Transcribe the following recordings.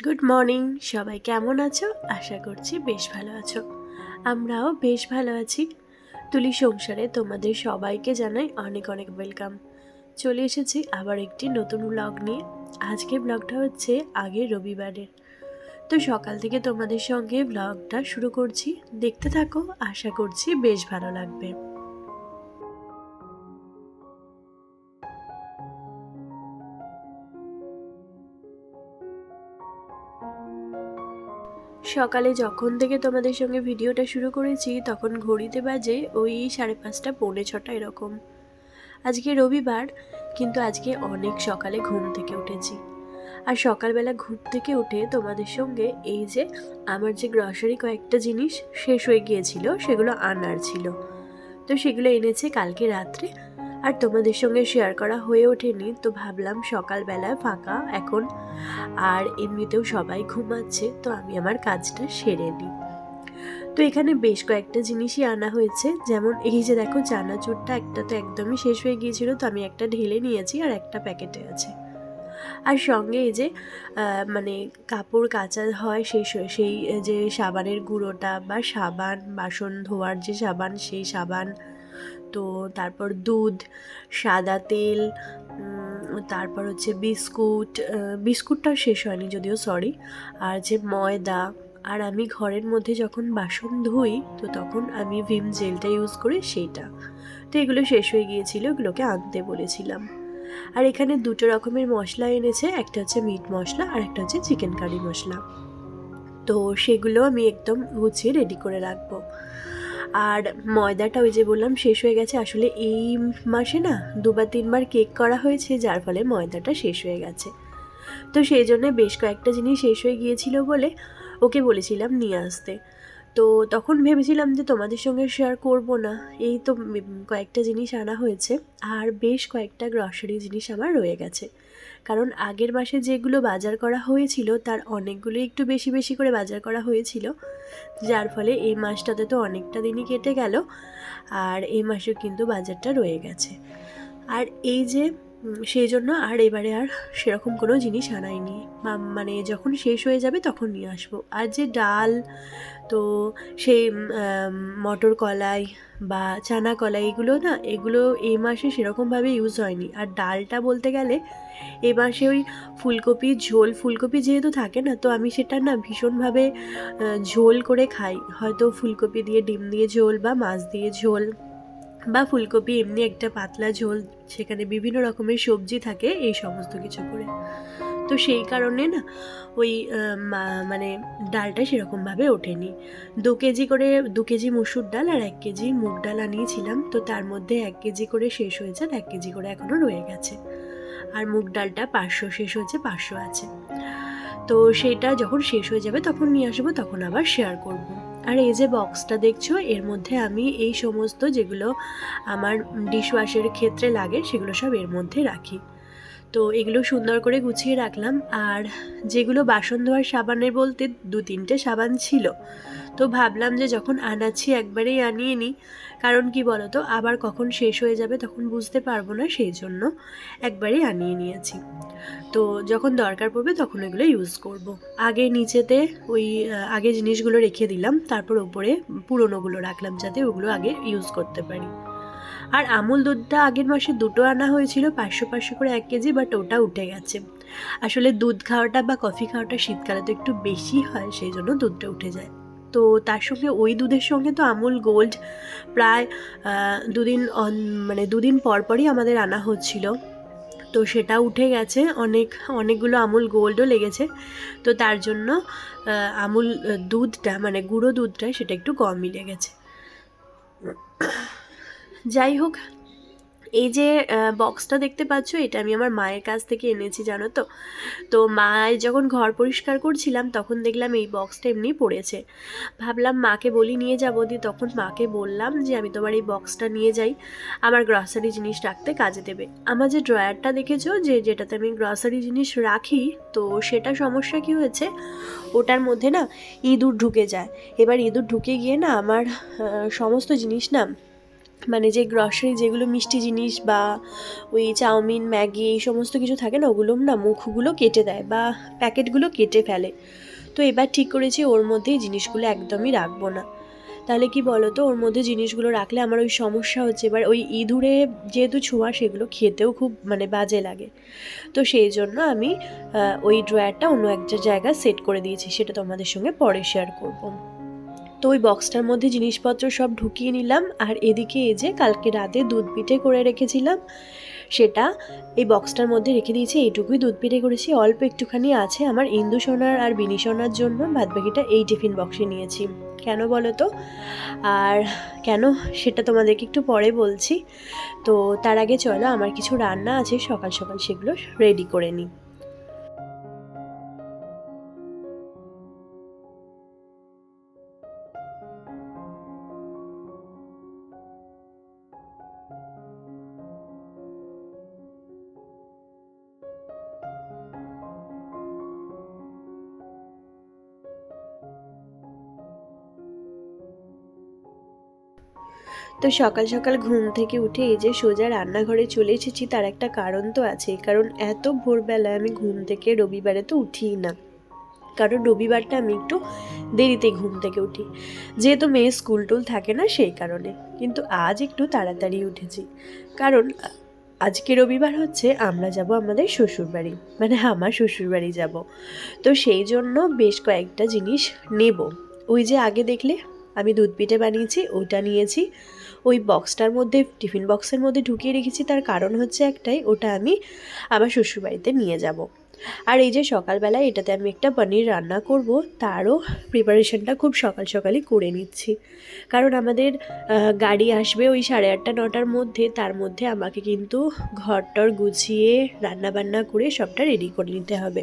Good morning সবাই, কেমন আছো? আশা করছি বেশ ভালো আছো। আমরাও বেশ ভালো আছি। তুলি সংসারে তোমাদের সবাইকে জানাই অনেক অনেক ওয়েলকাম। চলে এসেছি আবার একটি নতুন ব্লগ নিয়ে। আজকে ব্লগটা হচ্ছে আগের রবিবারের। তো সকাল থেকে তোমাদের সঙ্গে ব্লগটা শুরু করছি, দেখতে থাকো, আশা করছি বেশ ভালো লাগবে। সকালে যখন থেকে তোমাদের সঙ্গে ভিডিওটা শুরু করেছি তখন ঘড়িতে বাজে ওই 5:30 পৌনে 6 এরকম। আজকে রবিবার, কিন্তু আজকে অনেক সকালে ঘুম থেকে উঠেছি। আর সকালবেলা ঘুম থেকে উঠে তোমাদের সঙ্গে এই যে আমার যে গ্রসারি কয়েকটা জিনিস শেষ হয়ে গিয়েছিল সেগুলো আনার ছিল, তো সেগুলো এনেছে কালকে রাত্রে। আর তোমাদের সঙ্গে শেয়ার করা হয়ে ওঠেনি, তো ভাবলাম সকালবেলা ফাঁকা এখন, আর এমনিতেও সবাই ঘুমাচ্ছে, তো আমি আমার কাজটা সেরে নিই। তো এখানে বেশ কয়েকটা জিনিসই আনা হয়েছে, যেমন এই যে দেখো চানাচুরটা, একটা তো একদমই শেষ হয়ে গিয়েছিল, তো আমি একটা ঢেলে নিয়েছি আর একটা প্যাকেটে আছে। আর সঙ্গে এই যে মানে কাপড় কাচা হয় শেষ হয়ে সেই যে সাবানের গুঁড়োটা বা সাবান, বাসন ধোয়ার যে সাবান সেই সাবান, তো তারপর দুধ, সাদা তেল, তারপর হচ্ছে বিস্কুটটাও শেষ হয়নি যদিও, সরি, আর যে ময়দা। আর আমি ঘরের মধ্যে যখন বাসন ধুই তো তখন আমি ভিম জেলটা ইউজ করি সেইটা, তো এগুলো শেষ হয়ে গিয়েছিল, এগুলোকে আনতে বলেছিলাম। আর এখানে দুটো রকমের মশলা এনেছে, একটা হচ্ছে মিট মশলা আর একটা হচ্ছে চিকেন কারি মশলা, তো সেগুলো আমি একদম গুছিয়ে রেডি করে রাখবো। আর ময়দাটা ওই যে বললাম শেষ হয়ে গেছে, আসলে এই মাসে না 2-3বার কেক করা হয়েছে, যার ফলে ময়দাটা শেষ হয়ে গেছে। তো সেই জন্য বেশ কয়েকটা জিনিস শেষ হয়ে গিয়েছিল বলে ওকে বলেছিলাম নিয়ে আসতে। তো তখন ভেবেছিলাম যে তোমাদের সঙ্গে শেয়ার করব না, এই তো কয়েকটা জিনিস আনা হয়েছে। আর বেশ কয়েকটা গ্রসারি জিনিস আমার রয়ে গেছে, কারণ আগের মাসে যেগুলো বাজার করা হয়েছিল তার অনেকগুলো একটু বেশি বেশি করে বাজার করা হয়েছিল, যার ফলে এই মাসটাতে তো অনেকটা দিনই কেটে গেল, আর এই মাসেও কিন্তু বাজারটা রয়ে গেছে। আর এই যে সেই জন্য আর এবারে আর সেরকম কোনো জিনিস আনাইনি, মানে যখন শেষ হয়ে যাবে তখন নিয়ে আসবো। আর যে ডাল, তো সেই মটর কলাই বা চানা কলাই, এগুলো না, এগুলো এই মাসে সেরকমভাবে ইউজ হয়নি। আর ডালটা বলতে গেলে এ মাসে ওই ফুলকপির ঝোল, ফুলকপি যেহেতু থাকে না, তো আমি সেটা না ভীষণভাবে ঝোল করে খাই, হয়তো ফুলকপি দিয়ে ডিম দিয়ে ঝোল বা মাছ দিয়ে ঝোল, বা ফুলকপি এমনি একটা পাতলা ঝোল, সেখানে বিভিন্ন রকমের সবজি থাকে, এই সমস্ত কিছু করে। তো সেই কারণে না ওই মানে ডালটা সেরকমভাবে ওঠেনি। 2 কেজি মুসুর ডাল আর 1 কেজি মুগ ডাল আনিয়েছিলাম, তো তার মধ্যে 1 কেজি করে শেষ হয়েছে, আর 1 কেজি করে এখনও রয়ে গেছে। আর মুগ ডালটা 500 শেষ হয়েছে, 500 আছে। তো সেটা যখন শেষ হয়ে যাবে তখন নিয়ে আসবো, তখন আবার শেয়ার করব। আর এই যে বক্সটা দেখছো, এর মধ্যে আমি এই সমস্ত যেগুলো আমার ডিশওয়াশের ক্ষেত্রে লাগে সেগুলো সব এর মধ্যে রাখি। তো এগুলো সুন্দর করে গুছিয়ে রাখলাম। আর যেগুলো বাসন ধোয়ার সাবানের বলতে 2-3টে সাবান ছিল, তো ভাবলাম যে যখন আনাচ্ছি একবারেই আনিয়ে নিই, কারণ কি বলতো আবার কখন শেষ হয়ে যাবে তখন বুঝতে পারবো না, সেই জন্য একবারেই আনিয়ে নিয়েছি। তো যখন দরকার পড়বে তখন এগুলো ইউজ করব। আগে নিচেতে ওই আগে জিনিসগুলো রেখে দিলাম, তারপর উপরে পুরনোগুলো রাখলাম যাতে ওগুলো আগে ইউজ করতে পারি। আর আমুল দুধটা আগের মাসে 2টো আনা হয়েছিল, 500 করে 1 কেজি, বাট ওটা উঠে গেছে। আসলে দুধ খাওয়াটা বা কফি খাওয়াটা শীতকালে তো একটু বেশি হয়, সেই জন্য দুধটা উঠে যায়। তো তার সঙ্গে ওই দুধের সঙ্গে তো আমুল গোল্ড প্রায় মানে 2 দিন পর পরই আমাদের আনা হচ্ছিল, তো সেটা উঠে গেছে, অনেকগুলো আমুল গোল্ডও লেগেছে, তো তার জন্য আমুল দুধটা মানে গুঁড়ো দুধটা সেটা একটু কমই লেগেছে। যাই হোক, এই যে বক্সটা দেখতে পাচ্ছ, এটা আমি আমার মায়ের কাছ থেকে এনেছি, জানো তো। তো মায়ের যখন ঘর পরিষ্কার করছিলাম তখন দেখলাম এই বক্সটা এমনি পড়েছে, ভাবলাম মাকে বলি নিয়ে যাবো, দিয়ে তখন মাকে বললাম যে আমি তোমার এই বক্সটা নিয়ে যাই, আমার গ্রসারি জিনিস রাখতে কাজে দেবে। আমার যে ড্রয়ারটা দেখেছো, যেটাতে আমি গ্রসারি জিনিস রাখি, তো সেটা সমস্যা কি হয়েছে, ওটার মধ্যে না ইঁদুর ঢুকে যায়। এবার ইঁদুর ঢুকে গিয়ে না আমার সমস্ত জিনিস না মানে যে গ্রসারি যেগুলো মিষ্টি জিনিস বা ওই চাউমিন ম্যাগি এই সমস্ত কিছু থাকে না, ওগুলো না মুখগুলো কেটে দেয় বা প্যাকেটগুলো কেটে ফেলে। তো এবার ঠিক করেছি ওর মধ্যেই জিনিসগুলো একদমই রাখবো না। তাহলে কি বলো তো, ওর মধ্যে জিনিসগুলো রাখলে আমার ওই সমস্যা হচ্ছে। এবার ওই ইঁদুরে যেহেতু ছোঁয়া, সেগুলো খেতেও খুব মানে বাজে লাগে। তো সেই জন্য আমি ওই ড্রয়ারটা অন্য একটা জায়গায় সেট করে দিয়েছি, সেটা তোমাদের সঙ্গে পরে শেয়ার করব। তো ওই বক্সটার মধ্যে জিনিসপত্র সব ঢুকিয়ে নিলাম। আর এদিকে এই যে কালকে রাতে দুধ পিঠে করে রেখেছিলাম, সেটা এই বক্সটার মধ্যে রেখে দিয়েছি। এইটুকুই দুধ পিঠে করেছি, অল্প একটুখানি আছে আমার ইন্দু সোনার আর বিনি সোনার জন্য, বাদবাকিটা এই টিফিন বক্সে নিয়েছি। কেন বলো তো, আর কেন সেটা তোমাদেরকে একটু পরে বলছি। তো তার আগে চলো, আমার কিছু রান্না আছে সকাল সকাল, সেগুলো রেডি করে নিই। তো সকাল সকাল ঘুম থেকে উঠে এই যে সোজা রান্নাঘরে চলে এসেছি, তার একটা কারণ তো আছে। কারণ এত ভোরবেলায় আমি ঘুম থেকে রবিবারে তো উঠিই না, কারণ রবিবারটা আমি একটু দেরিতে ঘুম থেকে উঠি, যেহেতু মেয়ে স্কুল টুল থাকে না সেই কারণে। কিন্তু আজ একটু তাড়াতাড়ি উঠেছি, কারণ আজকে রবিবার হচ্ছে আমরা যাব আমাদের শ্বশুরবাড়ি, মানে আমার শ্বশুরবাড়ি যাব। তো সেই জন্য বেশ কয়েকটা জিনিস নেব। ওই যে আগে দেখলে আমি দুধ পিঠে বানিয়েছি, ওটা নিয়েছি। ওই বক্সটার মধ্যে, টিফিন বক্সের মধ্যে ঢুকিয়ে রেখেছি, তার কারণ হচ্ছে একটাই, ওটা আমি আমার শ্বশুরবাড়িতে নিয়ে যাব। আর এই যে সকালবেলায় এটাতে আমি একটা পনির রান্না করব, তারও প্রিপারেশনটা খুব সকাল সকালই করে নিচ্ছি। কারণ আমাদের গাড়ি আসবে ওই 8:30 9টার মধ্যে, তার মধ্যে আমাকে কিন্তু ঘরটর গুছিয়ে রান্নাবান্না করে সবটা রেডি করে নিতে হবে।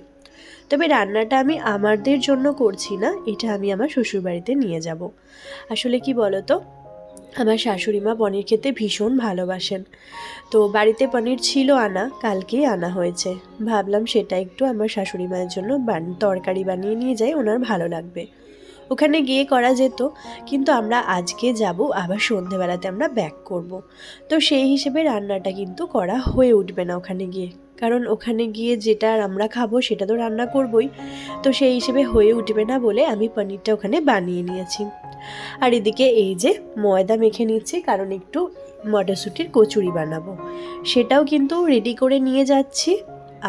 তবে রান্নাটা আমি আমাদের জন্য করছি না, এটা আমি আমার শ্বশুরবাড়িতে নিয়ে যাব। আসলে কি বলো তো, আমার শাশুড়ি মা পনির খেতে ভীষণ ভালোবাসেন। তো বাড়িতে পনির ছিল আনা, কালকেই আনা হয়েছে। ভাবলাম সেটা একটু আমার শাশুড়ি মায়ের জন্য তরকারি বানিয়ে নিয়ে যাই, ওনার ভালো লাগবে। ওখানে গিয়ে করা যেত, কিন্তু আমরা আজকে যাব, আবার সন্ধেবেলাতে আমরা ব্যাক করব। তো সেই হিসেবে রান্নাটা কিন্তু করা হয়ে উঠবে না ওখানে গিয়ে, কারণ ওখানে গিয়ে যেটা আমরা খাবো সেটা তো রান্না করবই। তো সেই হিসেবে হয়ে উঠবে না বলে আমি পনিরটা ওখানে বানিয়ে নিয়েছি। আর এদিকে এই যে ময়দা মেখে নিচ্ছি, কারণ একটু মটরশুঁটির কচুরি বানাবো, সেটাও কিন্তু রেডি করে নিয়ে যাচ্ছি।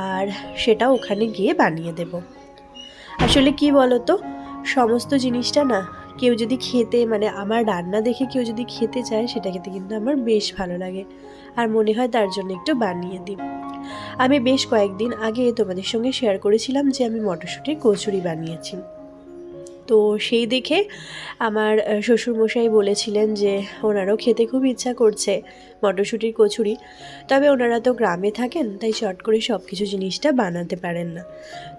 আর সেটাও ওখানে গিয়ে বানিয়ে দেব। আসলে কি বলো তো, সমস্ত জিনিসটা না কেউ যদি খেতে, মানে আমার রান্না দেখে কেউ যদি খেতে চায়, সেটা খেতে কিন্তু আমার বেশ ভালো লাগে। আর মনে হয় তার জন্য একটু বানিয়ে দিই। আমি বেশ কয়েকদিন আগে তোমাদের সঙ্গে শেয়ার করেছিলাম যে আমি মটরশুঁটির কচুরি বানিয়েছি। তো সেই দেখে আমার শ্বশুরমশাই বলেছিলেন যে ওনারও খেতে খুব ইচ্ছা করছে মটরশুঁটির কচুরি। তবে ওনারা তো গ্রামে থাকেন, তাই চট করে সব কিছু জিনিসটা বানাতে পারেন না।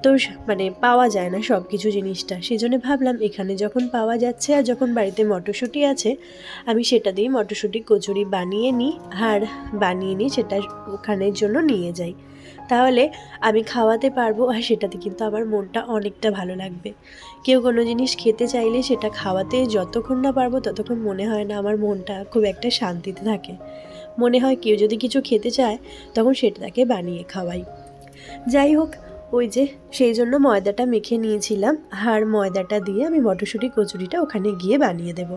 তো মানে পাওয়া যায় না সব কিছু জিনিসটা, সেই জন্য ভাবলাম এখানে যখন পাওয়া যাচ্ছে আর যখন বাড়িতে মটরশুঁটি আছে, আমি সেটা দিয়ে মটরশুঁটির কচুরি বানিয়ে নিই। আর বানিয়ে নিই সেটা ওখানের জন্য নিয়ে যাই, তাহলে আমি খাওয়াতে পারবো। আর সেটাতে কিন্তু আমার মনটা অনেকটা ভালো লাগবে। কেউ কোনো জিনিস খেতে চাইলে সেটা খাওয়াতে যতক্ষণ না পারবো, ততক্ষণ মনে হয় না আমার মনটা খুব একটা শান্তিতে থাকে। মনে হয় কেউ যদি কিছু খেতে চায়, তখন সেটা তাকে বানিয়ে খাওয়াই। যাই হোক, ওই যে সেই জন্য ময়দাটা মেখে নিয়েছিলাম, আর ময়দাটা দিয়ে আমি মটরশুঁটি কচুরিটা ওখানে গিয়ে বানিয়ে দেব।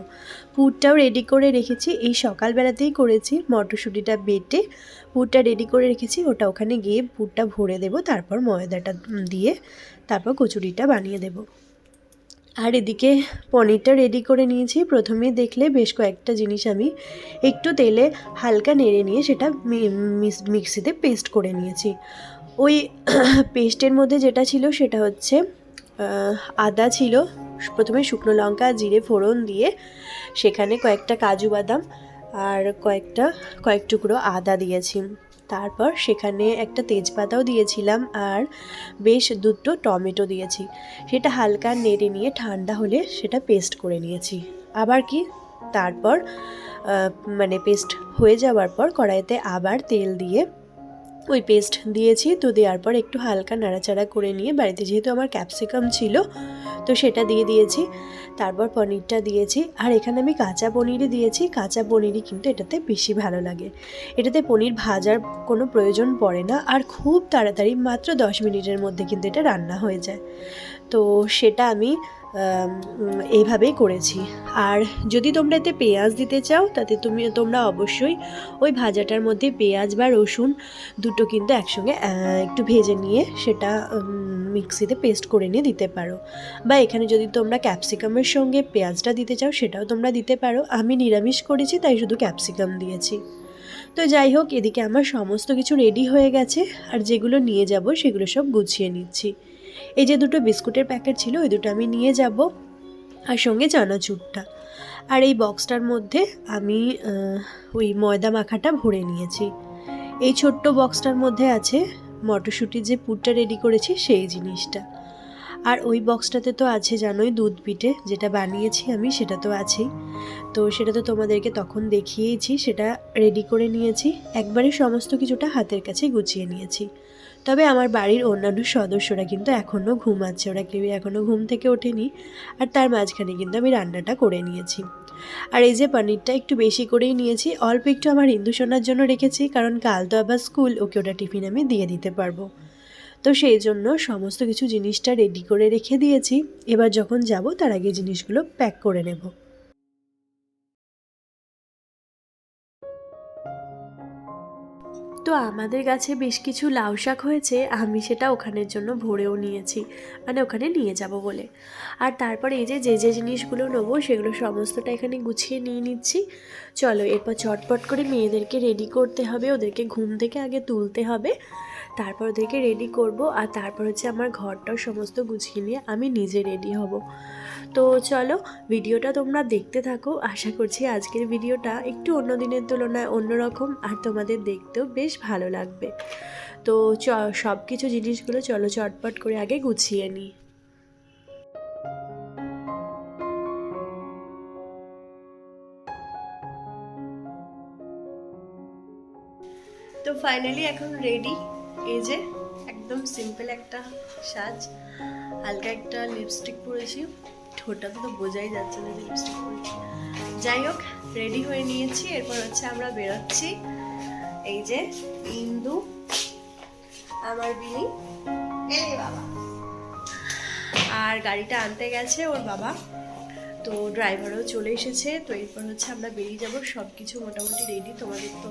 পুরটাও রেডি করে রেখেছি, এই সকালবেলাতেই করেছি। মটরশুঁটিটা বেটে পুরটা রেডি করে রেখেছি, ওটা ওখানে গিয়ে পুরটা ভরে দেব, তারপর ময়দাটা দিয়ে তারপর কচুরিটা বানিয়ে দেব। আর এদিকে পনিরটা রেডি করে নিয়েছি। প্রথমেই দেখলে বেশ কয়েকটা জিনিস আমি একটু তেলে হালকা নেড়ে নিয়ে সেটা মিক্সিতে পেস্ট করে নিয়েছি। ওই পেস্টের মধ্যে যেটা ছিল সেটা হচ্ছে আদা ছিল, প্রথমে শুকনো লঙ্কা জিরে ফোড়ন দিয়ে সেখানে কয়েকটা কাজু বাদাম আর কয়েক টুকরো আদা দিয়েছি। তারপর সেখানে একটা তেজপাতাও দিয়েছিলাম, আর বেশ দুটো টমেটো দিয়েছি। সেটা হালকা নেড়ে নিয়ে ঠান্ডা হলে সেটা পেস্ট করে নিয়েছি। আবার কি, তারপর মানে পেস্ট হয়ে যাওয়ার পর কড়াইতে আবার তেল দিয়ে ওই পেস্ট দিয়েছি। তো দেওয়ার পর একটু হালকা নাড়াচাড়া করে নিয়ে, বাড়িতে যেহেতু আমার ক্যাপসিকাম ছিল, তো সেটা দিয়ে দিয়েছি, তারপর পনিরটা দিয়েছি। আর এখানে আমি কাঁচা পনিরই দিয়েছি, কাঁচা পনিরই কিন্তু এটাতে বেশি ভালো লাগে। এটাতে পনির ভাজার কোনো প্রয়োজন পড়ে না, আর খুব তাড়াতাড়ি মাত্র 10 মিনিটের মধ্যে কিন্তু এটা রান্না হয়ে যায়। তো সেটা আমি এইভাবেই করেছি। আর যদি তোমরা এতে পেঁয়াজ দিতে চাও তাতে তোমরা অবশ্যই ওই ভাজাটার মধ্যে পেঁয়াজ বা রসুন দুটো কিন্তু একসঙ্গে একটু ভেজে নিয়ে সেটা মিক্সিতে পেস্ট করে নিয়ে দিতে পারো। বা এখানে যদি তোমরা ক্যাপসিকামের সঙ্গে পেঁয়াজটা দিতে চাও সেটাও তোমরা দিতে পারো। আমি নিরামিষ করেছি তাই শুধু ক্যাপসিকাম দিয়েছি। তো যাই হোক, এদিকে আমার সমস্ত কিছু রেডি হয়ে গেছে, আর যেগুলো নিয়ে যাব সেগুলো সব গুছিয়ে নিচ্ছি। এই যে দুটো বিস্কুটের প্যাকেট ছিল ওই দুটো আমি নিয়ে যাব, আর সঙ্গে চানাচুরটা। আর এই বক্সটার মধ্যে আমি ওই ময়দা মাখাটা ভরে নিয়েছি। এই ছোট্ট বক্সটার মধ্যে আছে মটরশুঁটির যে পুরটা রেডি করেছি সেই জিনিসটা। আর ওই বক্সটাতে তো আছে জানোই দুধ পিঠে যেটা বানিয়েছি আমি, সেটা তো আছেই। তো সেটা তো তোমাদেরকে তখন দেখিয়েছি, সেটা রেডি করে নিয়েছি। একবারে সমস্ত কিছুটা হাতের কাছে গুছিয়ে নিয়েছি। তবে আমার বাড়ির অন্যান্য সদস্যরা কিন্তু এখনও ঘুমাচ্ছে, ওরা কেউ এখনও ঘুম থেকে ওঠেনি। আর তার মাঝখানে কিন্তু আমি রান্নাটা করে নিয়েছি। আর এই যে পনিরটা একটু বেশি করেই নিয়েছি, অল্প একটু আমার হিন্দু সোনার জন্য রেখেছি, কারণ কাল তো আবার স্কুল, ওকে ওটা টিফিন আমি দিয়ে দিতে পারবো। তো সেই জন্য সমস্ত কিছু জিনিসটা রেডি করে রেখে দিয়েছি। এবার যখন যাব তার আগে জিনিসগুলো প্যাক করে নেব। তো আমাদের গাছে বেশ কিছু লাউ শাক হয়েছে, আমি সেটা ওখানের জন্য ভরেও নিয়েছি, মানে ওখানে নিয়ে যাব বলে। আর তারপরে এই যে যে জিনিসগুলো নেবো সেগুলো সমস্তটা এখানে গুছিয়ে নিয়ে নিচ্ছি। চলো এরপর চটপট করে মেয়েদেরকে রেডি করতে হবে, ওদেরকে ঘুম থেকে আগে তুলতে হবে, তারপর ওদেরকে রেডি করব। আর তারপর হচ্ছে আমার ঘরটাও সমস্ত গুছিয়ে নিয়ে আমি নিজে রেডি হব। তো চলো ভিডিওটা তোমরা দেখতে থাকো। আশা করছি আজকের ভিডিওটা একটু অন্য দিনের তুলনায় অন্যরকম, আর তোমাদের দেখতেও বেশ ভালো লাগবে। তো সব কিছু জিনিসগুলো চলো চটপট করে আগে গুছিয়ে নিই। তো ফাইনালি এখন রেডি। এই যে একদম সিম্পল একটা সাজ, হালকা একটা লিপস্টিক পরেছি, ঠোঁটটা তো বোঝাই যাচ্ছে না যে লিপস্টিক পরেছি। যাই হোক, রেডি হয়ে নিয়েছি। এরপর হচ্ছে আমরা বেরোচ্ছি। এই যে ইন্দু, আমার বিনি, এলে বাবা, আর গাড়িটা আনতে গেছে ওর বাবা। তো ড্রাইভারও চলে এসেছে। তো এরপর হচ্ছে আমরা বেরিয়ে যাব। সব কিছু মোটামুটি রেডি, তোমাদের তো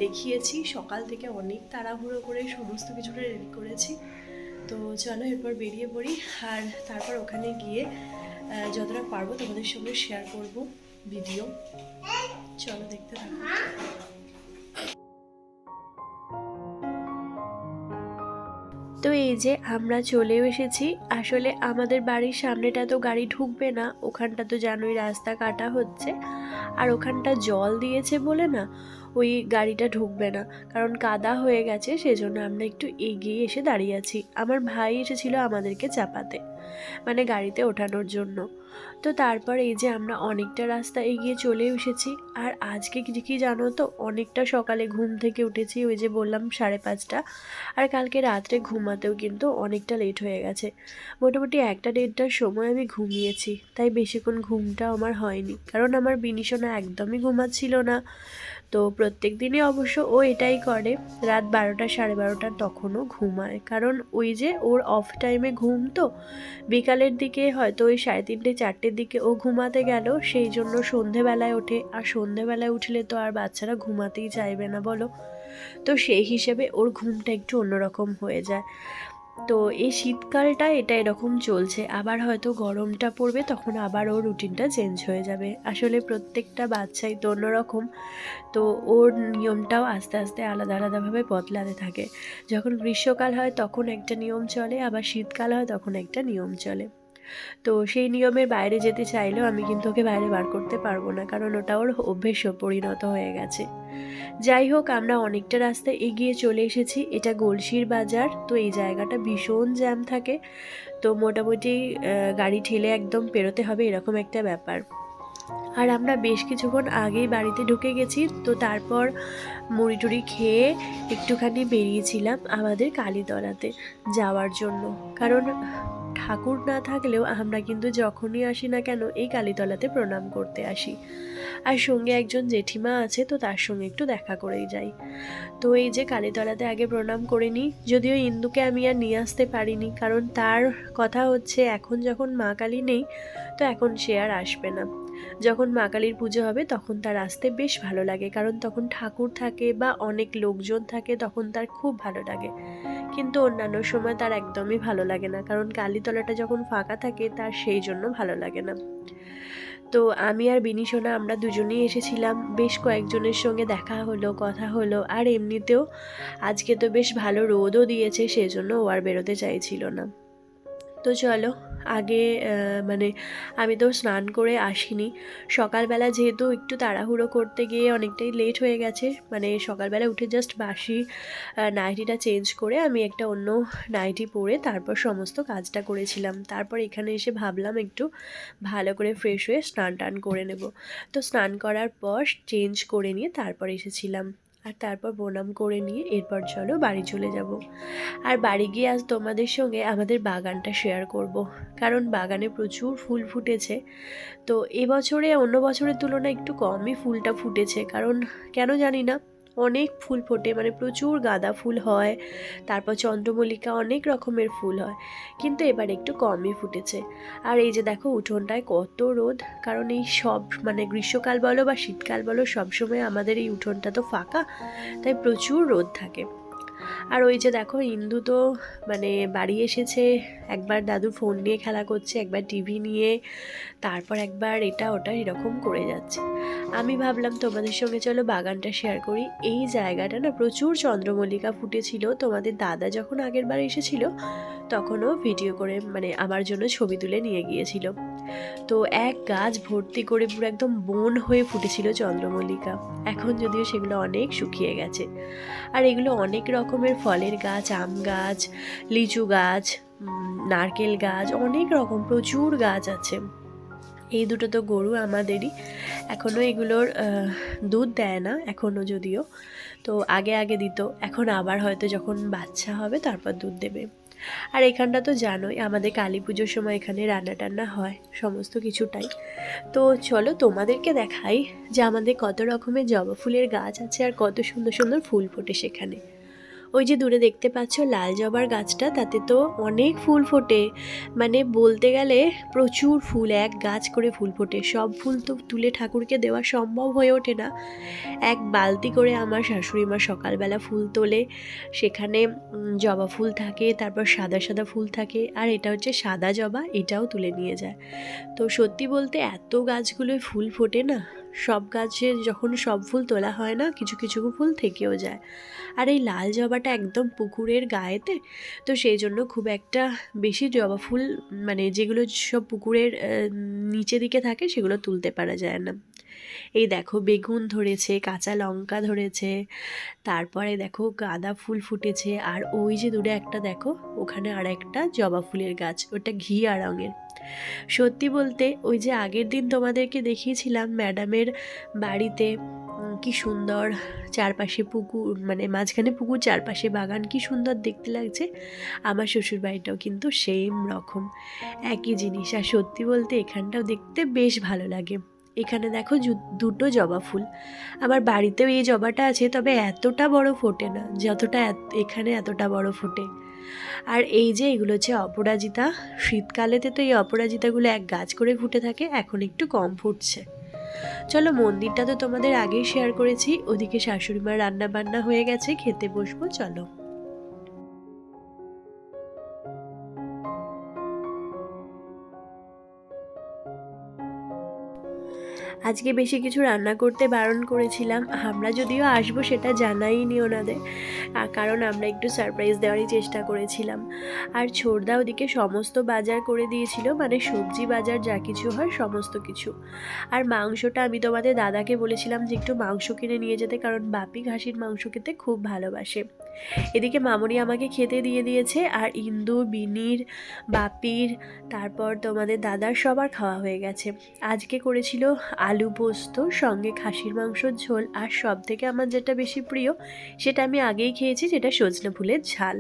দেখিয়েছি। সকাল থেকে অনেক তাড়াহুড়ো করে সমস্ত কিছুটা রেডি করেছি। তো চলো এরপর বেরিয়ে পড়ি, আর তারপর ওখানে গিয়ে যতটা পারবো তোমাদের সঙ্গে শেয়ার করব ভিডিও। চলো দেখতে থাকো। তো এই যে আমরা চলেও এসেছি। আসলে আমাদের বাড়ির সামনেটা তো গাড়ি ঢুকবে না, ওখানটা তো জানোই রাস্তা কাটা হচ্ছে, আর ওখানটা জল দিয়েছে বলে না ওই গাড়িটা ঢুকবে না, কারণ কাদা হয়ে গেছে। সেজন্য আমরা একটু এগিয়ে এসে দাঁড়িয়ে আছি। আমার ভাই এসেছিল আমাদেরকে চাপাতে, মানে গাড়িতে ওঠানোর জন্য। তো তারপর এই যে আমরা অনেকটা রাস্তা এগিয়ে চলে এসেছি। আর আজকে কি জানো তো, অনেকটা সকালে ঘুম থেকে উঠেছি, ওই যে বললাম 5:30। আর কালকে রাত্রে ঘুমাতেও কিন্তু অনেকটা লেট হয়ে গেছে। মোটামুটি 1-1:30টার সময় আমি ঘুমিয়েছি, তাই বেশিক্ষণ ঘুমটা আমার হয়নি, কারণ আমার বিনিশোনা একদমই ঘুমাচ্ছিল না। তো প্রত্যেক দিনই অবশ্য ও এটাই করে, রাত 12টা 12:30 তখনও ঘুমায়, কারণ ওই যে ওর অফ টাইমে ঘুম। তো বিকালের দিকে হয়তো ওই 3:30-4টের দিকে ও ঘুমাতে গেল, সেই জন্য সন্ধেবেলায় ওঠে। আর সন্ধেবেলায় উঠলে তো আর বাচ্চারা ঘুমাতেই চাইবে না বলো। তো সেই হিসেবে ওর ঘুমটা একটু অন্যরকম হয়ে যায়। তো এই শীতকালটা এটা এরকম চলছে, আবার হয়তো গরমটা পড়বে তখন আবার ওর রুটিনটা চেঞ্জ হয়ে যাবে। আসলে প্রত্যেকটা বাচ্চাই তো অন্যরকম, তো ওর নিয়মটাও আস্তে আস্তে আলাদা আলাদাভাবে বদলাতে থাকে। যখন গ্রীষ্মকাল হয় তখন একটা নিয়ম চলে, আবার শীতকাল হয় তখন একটা নিয়ম চলে। তো সেই নিয়মের বাইরে যেতে চাইলেও আমি কিন্তু ওকে বাইরে বার করতে পারবো না, কারণ ওটা ওর অভ্যেসে পরিণত হয়ে গেছে। যাই হোক, আমরা অনেকটা রাস্তা এগিয়ে চলে এসেছি। এটা গলসির বাজার। তো এই জায়গাটা ভীষণ জ্যাম থাকে, তো মোটামুটি গাড়ি ঠেলে একদম পেরোতে হবে, এরকম একটা ব্যাপার। আর আমরা বেশ কিছুক্ষণ আগেই বাড়িতে ঢুকে গেছি। তো তারপর মুড়ি টুড়ি খেয়ে একটুখানি বেরিয়েছিলাম আমাদের কালীতলাতে যাওয়ার জন্য, কারণ ঠাকুর না থাকলেও আমরা কিন্তু যখনই আসি না কেন এই কালীতলাতে প্রণাম করতে আসি। আর সঙ্গে একজন জেঠিমা আছে, তো তার সঙ্গে একটু দেখা করেই যাই। তো এই যে কালীতলাতে আগে প্রণাম করে নিই। যদিও ইন্দুকে আমি আর নিয়ে আসতে পারিনি, কারণ তার কথা হচ্ছে এখন যখন মা কালী নেই, তো এখন সে আর আসবে না। যখন মা কালীর পুজো হবে তখন তার আসতে বেশ ভালো লাগে, কারণ তখন ঠাকুর থাকে বা অনেক লোকজন থাকে, তখন তার খুব ভালো লাগে। কিন্তু অন্যান্য সময় তার একদমই ভালো লাগে না, কারণ কালীতলাটা যখন ফাঁকা থাকে তার সেই জন্য ভালো লাগে না। তো আমি আর বিনি সোনা আমরা দুজনেই এসেছিলাম। বেশ কয়েকজনের সঙ্গে দেখা হলো, কথা হলো। আর এমনিতেও আজকে তো বেশ ভালো রোদও দিয়েছে, সেজন্য ও আর বেরোতে চাইছিল না। তো চলো আগে মানে আমি তো স্নান করে আসিনি। সকালবেলা যেহেতু একটু তাড়াহুড়ো করতে গিয়ে অনেকটাই লেট হয়ে গেছে, মানে সকালবেলা উঠে জাস্ট বাসি নাইটিটা চেঞ্জ করে আমি একটা অন্য নাইটি পরে তারপর সমস্ত কাজটা করেছিলাম। তারপর এখানে এসে ভাবলাম একটু ভালো করে ফ্রেশ হয়ে স্নান টান করে নেব। তো স্নান করার পর চেঞ্জ করে নিয়ে তারপর এসেছিলাম। আর তারপর প্রণাম করে নিয়ে এরপর চলো বাড়ি চলে যাব। আর বাড়ি গিয়ে আজ তোমাদের সঙ্গে আমাদের বাগানটা শেয়ার করব, কারণ বাগানে প্রচুর ফুল ফুটেছে। তো এবছরে অন্য বছরের তুলনায় একটু কমই ফুলটা ফুটেছে, কারণ কেন জানি না, অনেক ফুল ফোটে, মানে প্রচুর গাঁদা ফুল হয়, তারপর চন্দ্রমল্লিকা, অনেক রকমের ফুল হয়, কিন্তু এবার একটু কমই ফুটেছে। আর এই যে দেখো উঠোনটায় কত রোদ, কারণ এই সব মানে গ্রীষ্মকাল বলো বা শীতকাল বলো, সবসময় আমাদের এই উঠোনটা তো ফাঁকা, তাই প্রচুর রোদ থাকে। আর ওই যে দেখো ইন্দু তো মানে বাড়ি এসেছে, একবার দাদুর ফোন নিয়ে খেলা করছে, একবার টিভি নিয়ে, তারপর একবার এটা ওটা এরকম করে যাচ্ছে। আমি ভাবলাম তোমাদের সঙ্গে চলো বাগানটা শেয়ার করি। এই জায়গাটা না প্রচুর চন্দ্রমল্লিকা ফুটেছিল, তোমাদের দাদা যখন আগের বার এসেছিল তখনও ভিডিও করে মানে আমার জন্য ছবি তুলে নিয়ে গিয়েছিল। তো এক গাছ ভর্তি করে পুরো একদম বন হয়ে ফুটেছিল চন্দ্রমল্লিকা। এখন যদিও সেগুলো অনেক শুকিয়ে গেছে। আর এগুলো অনেক রকমের ফলের গাছ, আম গাছ, লিচু গাছ, নারকেল গাছ, অনেক রকম প্রচুর গাছ আছে। এই দুটো তো গরু আমাদেরই, এখনও এগুলোর দুধ দেয় না এখনও, যদিও তো আগে আগে দিত, এখন আবার হয়তো যখন বাচ্চা হবে তারপর দুধ দেবে। আর এখানটা তো জানোই আমাদের কালী পুজোর সময় এখানে রান্না টান্না হয় সমস্ত কিছুটাই। তো চলো তোমাদেরকে দেখাই যে আমাদের কত রকমের জবা ফুলের গাছ আছে আর কত সুন্দর সুন্দর ফুল ফোটে সেখানে। ওই যে দূরে দেখতে পাচ্ছ লাল জবার গাছটা, তাতে তো অনেক ফুল ফোটে, মানে বলতে গেলে প্রচুর ফুল, এক গাছ করে ফুল ফোটে। সব ফুল তো তুলে ঠাকুরকে দেওয়া সম্ভব হয়ে ওঠে না। এক বালতি করে আমার শাশুড়ি মা সকালবেলা ফুল তোলে, সেখানে জবা ফুল থাকে, তারপর সাদা সাদা ফুল থাকে, আর এটা হচ্ছে সাদা জবা, এটাও তুলে নিয়ে যায়। তো সত্যি বলতে এত গাছগুলোয় ফুল ফোটে না, সব গাছে যখন সব ফুল তোলা হয় না, কিছু কিছু ফুল থেকেও যায়। আর এই লাল জবাটা একদম পুকুরের গায়েতে, তো সেই জন্য খুব একটা বেশি জবা ফুল মানে যেগুলো সব পুকুরের নিচে দিকে থাকে সেগুলো তুলতে পারা যায় না। এই দেখো বেগুন ধরেছে, কাঁচা লঙ্কা ধরেছে, তারপরে দেখো গাঁদা ফুল ফুটেছে, আর ওই যে দূরে একটা দেখো ওখানে আর একটা জবা ফুলের গাছ, ওটা ঘিয়া রঙের। সত্যি বলতে ওই যে আগের দিন তোমাদেরকে দেখিয়েছিলাম ম্যাডামের বাড়িতে কি সুন্দর চারপাশে পুকুর, মানে মাঝখানে পুকুর, চারপাশে বাগান, কি সুন্দর দেখতে লাগছে। আমার শ্বশুর বাড়িটাও কিন্তু সেম রকম একই জিনিস। আর সত্যি বলতে এখানটাও দেখতে বেশ ভালো লাগে। এখানে দেখো দুটো জবা ফুল, আমার বাড়িতেও এই জবাটা আছে, তবে এতটা বড় ফোটে না যতটা এখানে এতটা বড় ফোটে। আর এই যে এগুলো হচ্ছে অপরাজিতা, শীতকালেতে তো এই অপরাজিতাগুলো এক গাছ করে ফুটে থাকে, এখন একটু কম ফুটছে। চলো মন্দিরটা তো তোমাদের আগেই শেয়ার করেছি, ওদিকে শাশুড়ি মার রান্না বান্না হয়ে গেছে, খেতে বসবো চলো। আজকে বেশি কিছু রান্না করতে বারণ করেছিলাম, আমরা যদিও আসবো সেটা জানাইনি ওনাদের, কারণ আমরা একটু সারপ্রাইজ দেওয়ারই চেষ্টা করেছিলাম। আর ছোড়দা ওদিকে সমস্ত বাজার করে দিয়েছিল, মানে সবজি বাজার যা কিছু হয় সমস্ত কিছু। আর মাংসটা আমি তোমাদের দাদাকে বলেছিলাম যে একটু মাংস কিনে নিয়ে যেতে, কারণ বাপি খাসির মাংস খেতে খুব ভালোবাসে। এদিকে মামনি আমাকে খেতে দিয়ে দিয়েছে, আর ইন্দু, বিনির, বাপির, তারপর তোমাদের দাদার সবার খাওয়া হয়ে গেছে। আজকে করেছিল আলু পোস্ত, সঙ্গে খাসির মাংসর ঝোল, আর সব থেকে আমার যেটা বেশি প্রিয় সেটা আমি আগেই খেয়েছি, যেটা সজনে ফুলের ঝাল।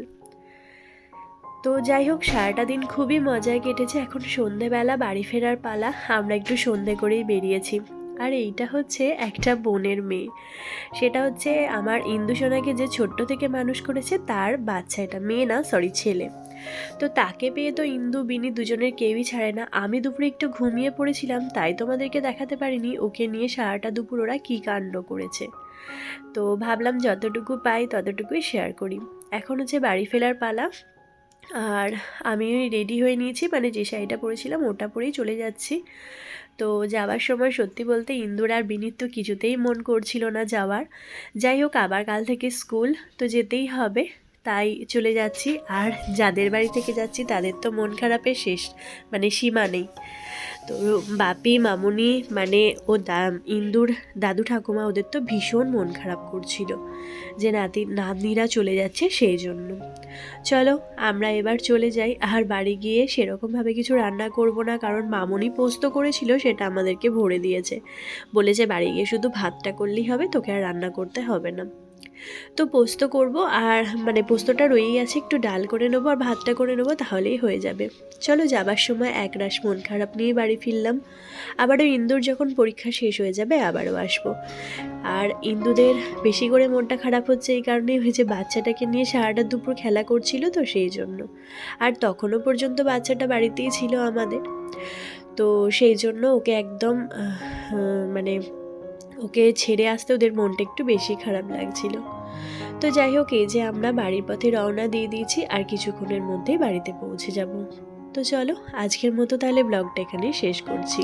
তো যাই হোক, সারাটা দিন খুবই মজায় কেটেছে। এখন সন্ধেবেলা বাড়ি ফেরার পালা। আমরা একটু সন্ধে করেই বেরিয়েছি। আর এইটা হচ্ছে একটা বোনের মেয়ে, সেটা হচ্ছে আমার ইন্দুসোনাকে যে ছোট্ট থেকে মানুষ করেছে তার বাচ্চা। এটা মেয়ে না, সরি ছেলে। তো তাকে পেয়ে তো ইন্দু বিনি দুজনের কেউই ছাড়ে না। আমি দুপুরে একটু ঘুমিয়ে পড়েছিলাম, তাই তোমাদেরকে দেখাতে পারিনি ওকে নিয়ে সারাটা দুপুর ওরা কী কাণ্ড করেছে। তো ভাবলাম যতটুকু পাই ততটুকুই শেয়ার করি। এখন হচ্ছে বাড়ি ফেরার পালা। আর আমি রেডি হয়ে নিয়েছি, মানে যে শাড়িটা পরেছিলাম ওটা পরেই চলে যাচ্ছি। তো যাওয়ার সময় সত্যি বলতে ইন্দুর আর বিনির তো কিছুতেই মন করছিল না যাওয়ার। যাই হোক, আবার কাল থেকে স্কুল, তো যেতেই হবে, তাই চলে যাচ্ছি। আর যাদের বাড়ি থেকে যাচ্ছি তাদের তো মন খারাপের শেষ মানে সীমা নেই। তো বাপি মামুনি মানে ইন্দুর দাদু ঠাকুমা ওদের তো ভীষণ মন খারাপ করছিল যে নাতনিরা চলে যাচ্ছে সেই জন্য। চলো আমরা এবার চলে যাই। আর বাড়ি গিয়ে সেরকমভাবে কিছু রান্না করব না, কারণ মামুনি পোস্ত করেছিল সেটা আমাদেরকে ভরে দিয়েছে, বলেছে বাড়ি গিয়ে শুধু ভাতটা করলেই হবে, তোকে আর রান্না করতে হবে না। তো পোস্ত করব, আর মানে পোস্তটা রয়েই আছে, একটু ডাল করে নেবো আর ভাতটা করে নেবো, তাহলেই হয়ে যাবে। চলো, যাবার সময় একরাশ মন খারাপ নিয়ে বাড়ি ফিরলাম। আবারও ইন্দুর যখন পরীক্ষা শেষ হয়ে যাবে আবারও আসবো। আর ইন্দুদের বেশি করে মনটা খারাপ হচ্ছে এই কারণেই হয়েছে, বাচ্চাটাকে নিয়ে সারাটা দুপুর খেলা করছিল তো সেই জন্য। আর তখনও পর্যন্ত বাচ্চাটা বাড়িতেই ছিল আমাদের, তো সেই জন্য ওকে একদম মানে ওকে ছেড়ে আসতে ওদের মনটা একটু বেশি খারাপ লাগছিল। তো যাই হোক, এই যে আমরা বাড়ির পথে রওনা দিয়ে দিয়েছি, আর কিছুক্ষণের মধ্যেই বাড়িতে পৌঁছে যাব। তো চলো আজকের মতো তাহলে ব্লগটা এখানেই শেষ করছি।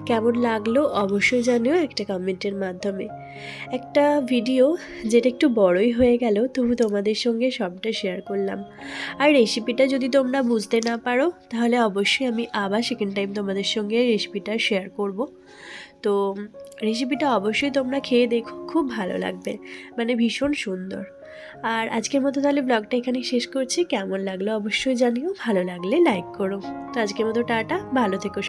কেমন লাগলো অবশ্যই জানিও একটা কমেন্টের মাধ্যমে। একটা ভিডিও যেটা একটু বড়ই হয়ে গেল, তবু তোমাদের সঙ্গে সবটা শেয়ার করলাম। আর রেসিপিটা যদি তোমরা বুঝতে না পারো তাহলে অবশ্যই আমি আবার সেকেন্ড টাইম তোমাদের সঙ্গে রেসিপিটা শেয়ার করব। তো রেসিপিটা অবশ্যই তোমরা খেয়ে দেখো, খুব ভালো লাগবে, মানে ভীষণ সুন্দর। আর আজকের মতো তাহলে ব্লগটা এখানে শেষ করছি। কেমন লাগলো অবশ্যই জানিও, ভালো লাগলে লাইক করো। তো আজকের মতো টাটা, ভালো থেকো।